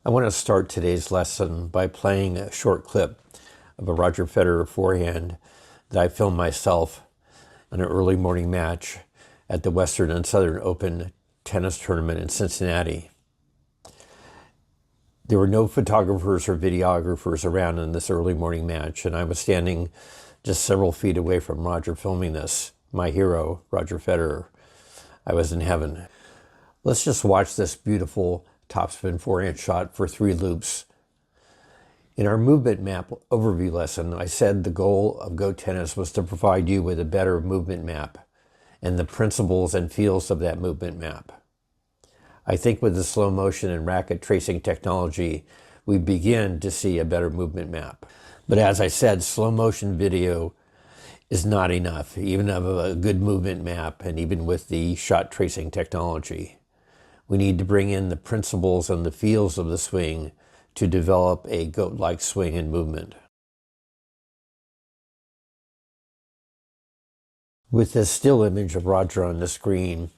I want to start today's lesson by playing a short clip of a Roger Federer forehand that I filmed myself in an early morning match at the Western and Southern Open tennis tournament in Cincinnati. There were no photographers or videographers around in this early morning match, and I was standing just several feet away from Roger filming this, my hero, Roger Federer. I was in heaven. Let's just watch this beautiful topspin forehand shot for 3 loops. In our movement map overview lesson, I said the goal of Go Tennis was to provide you with a better movement map and the principles and feels of that movement map. I think with the slow motion and racket tracing technology, we begin to see a better movement map. But as I said, slow motion video is not enough, even of a good movement map and even with the shot tracing technology. We need to bring in the principles and the feels of the swing to develop a goat-like swing and movement. With this still image of Roger on the screen,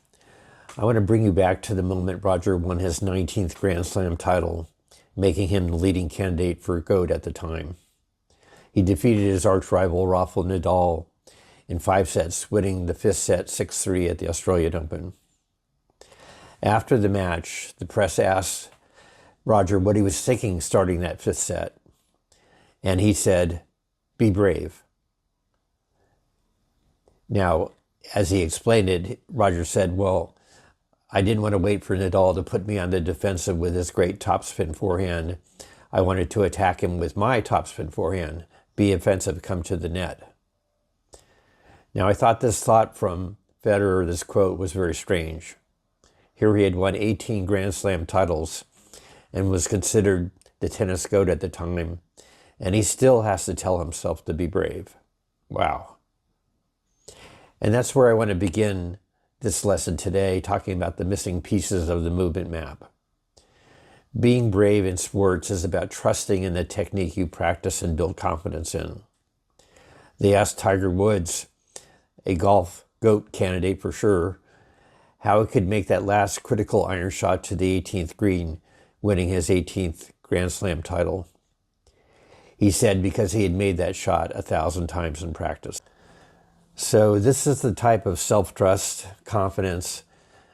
I want to bring you back to the moment Roger won his 19th Grand Slam title, making him the leading candidate for GOAT at the time. He defeated his arch-rival Rafael Nadal in 5 sets, winning the 5th set 6-3 at the Australian Open. After the match, the press asked Roger what he was thinking starting that 5th set, and he said, "Be brave." Now, as he explained it, Roger said, well, I didn't want to wait for Nadal to put me on the defensive with his great topspin forehand. I wanted to attack him with my topspin forehand, be offensive, come to the net. Now, I thought this thought from Federer, this quote, was very strange. Here he had won 18 Grand Slam titles and was considered the tennis GOAT at the time, and he still has to tell himself to be brave. Wow. And that's where I want to begin this lesson today, talking about the missing pieces of the movement map. Being brave in sports is about trusting in the technique you practice and build confidence in. They asked Tiger Woods, a golf GOAT candidate for sure, how he could make that last critical iron shot to the 18th green, winning his 18th Grand Slam title. He said because he had made that shot 1,000 times in practice. So this is the type of self-trust, confidence,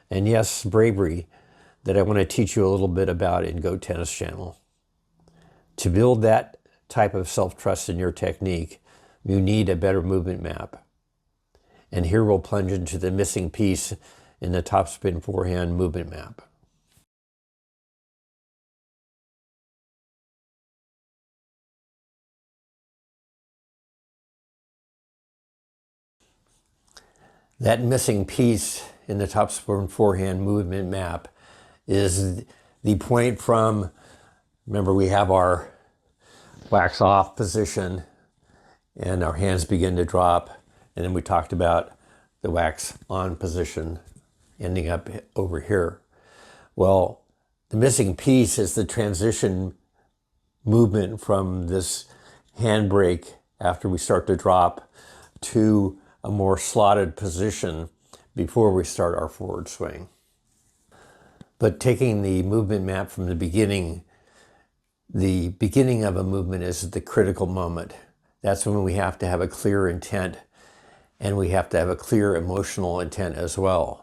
and yes, bravery that I want to teach you a little bit about in Go Tennis Channel. To build that type of self-trust in your technique, you need a better movement map. And here we'll plunge into the missing piece in the topspin forehand movement map. That missing piece in the topspin forehand movement map is the point from, remember we have our wax off position and our hands begin to drop, and then we talked about the wax on position ending up over here. Well, the missing piece is the transition movement from this handbrake after we start to drop to a more slotted position before we start our forward swing. But taking the movement map from the beginning of a movement is the critical moment. That's when we have to have a clear intent, and we have to have a clear emotional intent as well.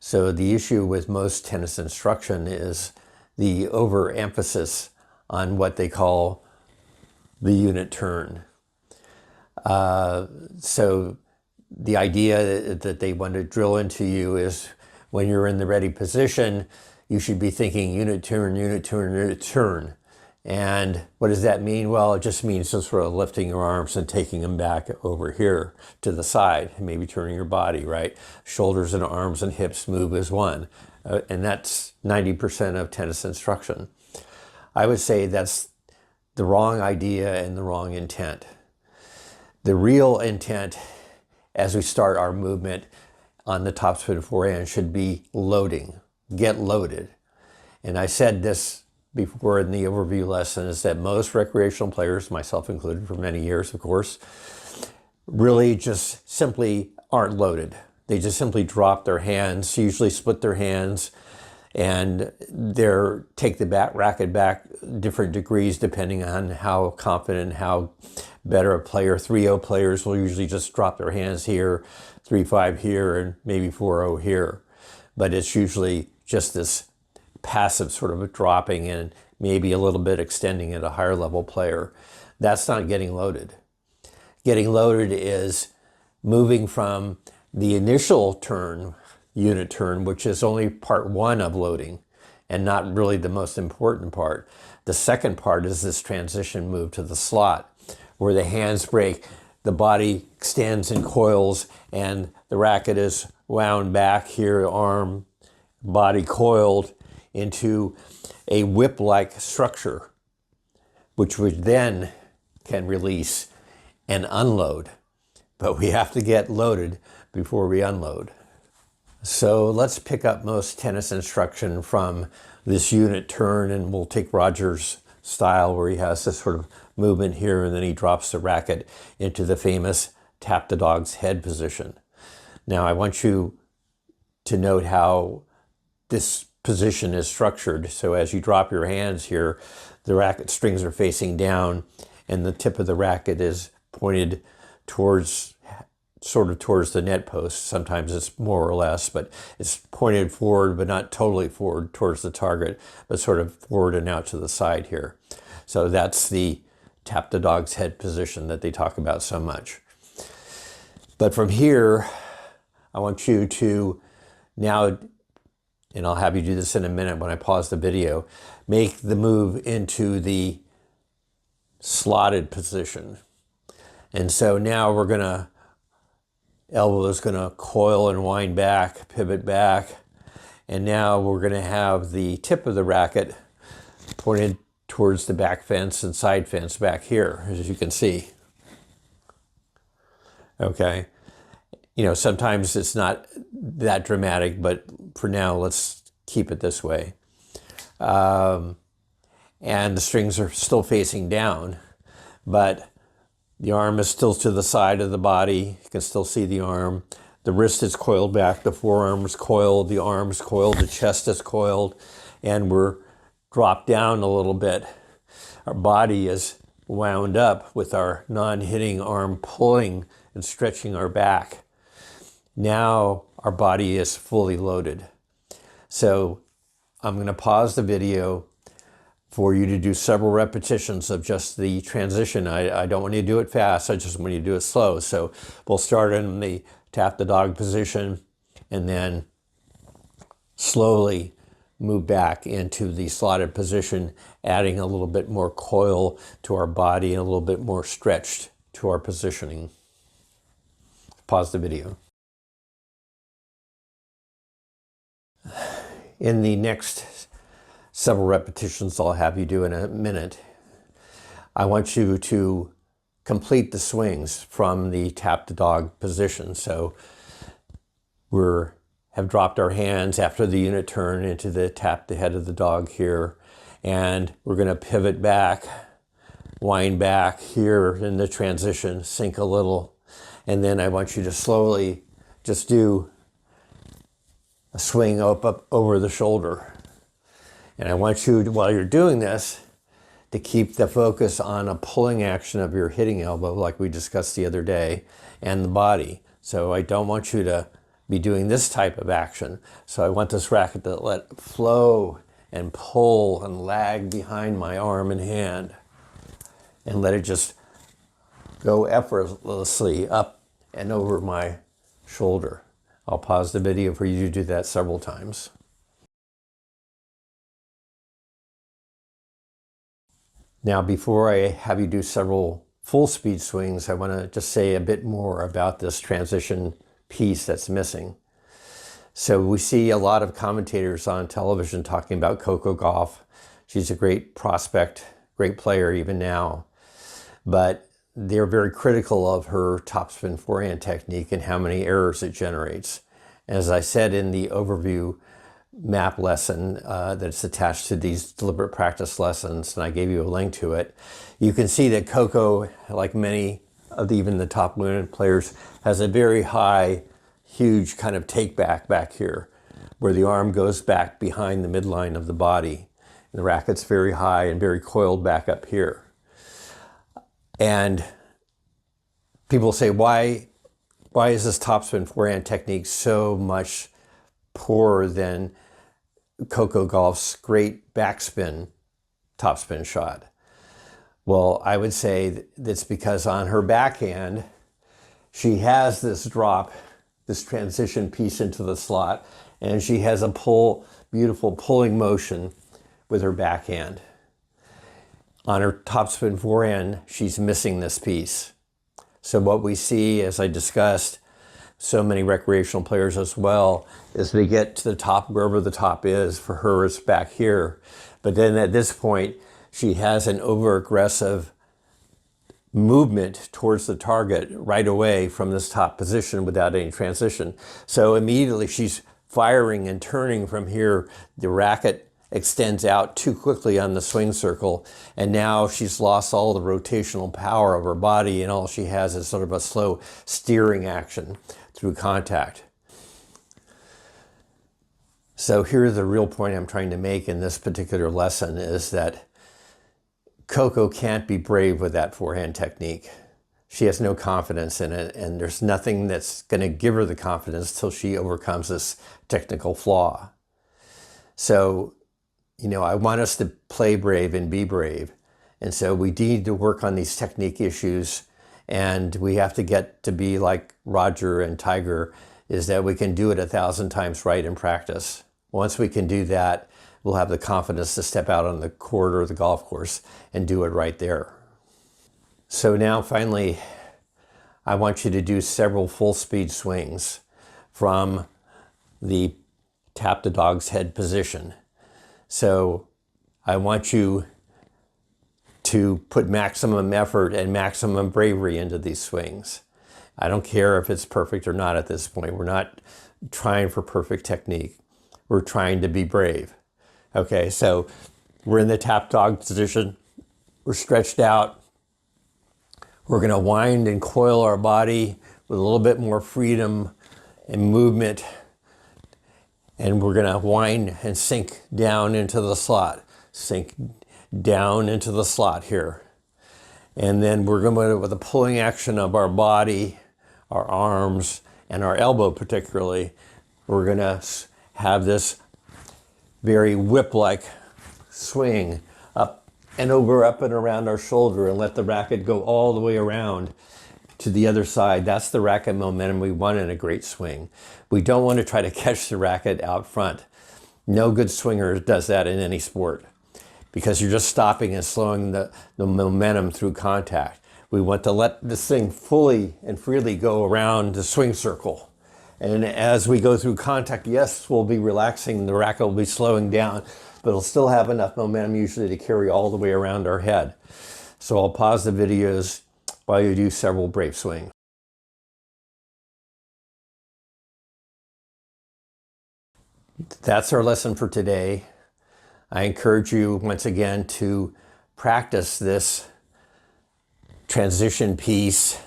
So the issue with most tennis instruction is the overemphasis on what they call the unit turn. So the idea that they want to drill into you is when you're in the ready position, you should be thinking unit turn, unit turn, unit turn. And what does that mean? Well, it just means just sort of lifting your arms and taking them back over here to the side, and maybe turning your body, right? Shoulders and arms and hips move as one. And that's 90% of tennis instruction. I would say that's the wrong idea and the wrong intent. The real intent as we start our movement on the topspin forehand should be loading, get loaded. And I said this before in the overview lesson, is that most recreational players, myself included for many years, of course, really just simply aren't loaded. They just simply drop their hands, usually split their hands, And take the racket back different degrees depending on how confident, how better a player. 3-0 players will usually just drop their hands here, 3-5 here, and maybe 4-0 here. But it's usually just this passive sort of a dropping and maybe a little bit extending at a higher level player. That's not getting loaded. Getting loaded is moving from the initial turn, unit turn, which is only part one of loading and not really the most important part. The second part is this transition move to the slot where the hands break, the body extends and coils, and the racket is wound back here, arm, body coiled into a whip-like structure, which would then can release and unload. But we have to get loaded before we unload. So let's pick up most tennis instruction from this unit turn, and we'll take Roger's style where he has this sort of movement here and then he drops the racket into the famous tap the dog's head position. Now I want you to note how this position is structured. So as you drop your hands here, the racket strings are facing down and the tip of the racket is pointed towards, sort of towards the net post. Sometimes it's more or less, but it's pointed forward, but not totally forward towards the target, but sort of forward and out to the side here. So that's the tap the dog's head position that they talk about so much. But from here, I want you to now, and I'll have you do this in a minute when I pause the video, make the move into the slotted position. And so now we're gonna, elbow is gonna coil and wind back, pivot back. And now we're gonna have the tip of the racket pointed towards the back fence and side fence back here, as you can see. Okay. You know, sometimes it's not that dramatic, but for now, let's keep it this way. And the strings are still facing down, but the arm is still to the side of the body. You can still see the arm. The wrist is coiled back, the forearm is coiled, the arm's coiled, the chest is coiled, and we're dropped down a little bit. Our body is wound up with our non-hitting arm pulling and stretching our back. Now our body is fully loaded. So I'm going to pause the video for you to do several repetitions of just the transition. I don't want you to do it fast, I just want you to do it slow. So we'll start in the tap the dog position and then slowly move back into the slotted position, adding a little bit more coil to our body and a little bit more stretched to our positioning. Pause the video. In the next several repetitions I'll have you do in a minute, I want you to complete the swings from the tap the dog position. So have dropped our hands after the unit turn into the tap the head of the dog here, and we're going to pivot back, wind back here in the transition, sink a little, and then I want you to slowly just do a swing up over the shoulder. And I want you, while you're doing this, to keep the focus on a pulling action of your hitting elbow, like we discussed the other day, and the body. So I don't want you to be doing this type of action. So I want this racket to let flow and pull and lag behind my arm and hand, and let it just go effortlessly up and over my shoulder. I'll pause the video for you to do that several times. Now, before I have you do several full speed swings, I want to just say a bit more about this transition piece that's missing. So we see a lot of commentators on television talking about Coco Gauff. She's a great prospect, great player even now, but they're very critical of her topspin forehand technique and how many errors it generates. As I said in the overview map lesson that's attached to these deliberate practice lessons, and I gave you a link to it, you can see that Coco, like many of even the top women players, has a very high, huge kind of take back here. where the arm goes back behind the midline of the body. And the racket's very high and very coiled back up here. And people say, why is this topspin forehand technique so much poorer than Coco Gauff's great backspin topspin shot? Well, I would say that's because on her backhand, she has this drop, this transition piece into the slot, and she has a beautiful pulling motion with her backhand. On her topspin forehand, she's missing this piece. So what we see, as I discussed, so many recreational players as well, is they get to the top, wherever the top is. For her, it's back here. But then at this point, she has an over-aggressive movement towards the target right away from this top position without any transition. So immediately she's firing and turning from here. The racket extends out too quickly on the swing circle, and now she's lost all the rotational power of her body, and all she has is sort of a slow steering action through contact. So here's the real point I'm trying to make in this particular lesson, is that Coco can't be brave with that forehand technique. She has no confidence in it, and there's nothing that's going to give her the confidence till she overcomes this technical flaw. So, I want us to play brave and be brave. And so we need to work on these technique issues, and we have to get to be like Roger and Tiger, is that we can do it 1,000 times right in practice. Once we can do that, we'll have the confidence to step out on the court or the golf course and do it right there. So now finally, I want you to do several full speed swings from the tap the dog's head position. So I want you to put maximum effort and maximum bravery into these swings. I don't care if it's perfect or not at this point. We're not trying for perfect technique. We're trying to be brave. Okay, so we're in the tap dog position. We're stretched out. We're going to wind and coil our body with a little bit more freedom and movement. And we're going to wind and sink down into the slot. Sink down into the slot here. And then we're going to, with the pulling action of our body, our arms, and our elbow particularly, we're going to have this very whip-like swing up and over, up and around our shoulder, and let the racket go all the way around to the other side. That's the racket momentum we want in a great swing. We don't want to try to catch the racket out front. No good swinger does that in any sport, because you're just stopping and slowing the momentum through contact. We want to let this thing fully and freely go around the swing circle. And as we go through contact, yes, we'll be relaxing, the racket will be slowing down, but it'll still have enough momentum usually to carry all the way around our head. So I'll pause the videos while you do several brave swings. That's our lesson for today. I encourage you once again to practice this transition piece.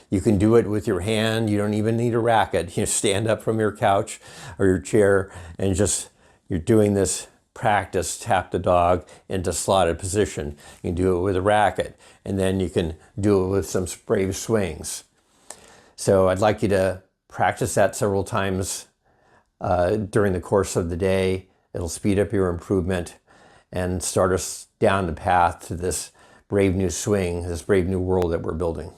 You can do it with your hand. You don't even need a racket. You stand up from your couch or your chair and you're doing this practice, tap the dog into slotted position. You can do it with a racket, and then you can do it with some brave swings. So I'd like you to practice that several times during the course of the day. It'll speed up your improvement and start us down the path to this brave new swing, this brave new world that we're building.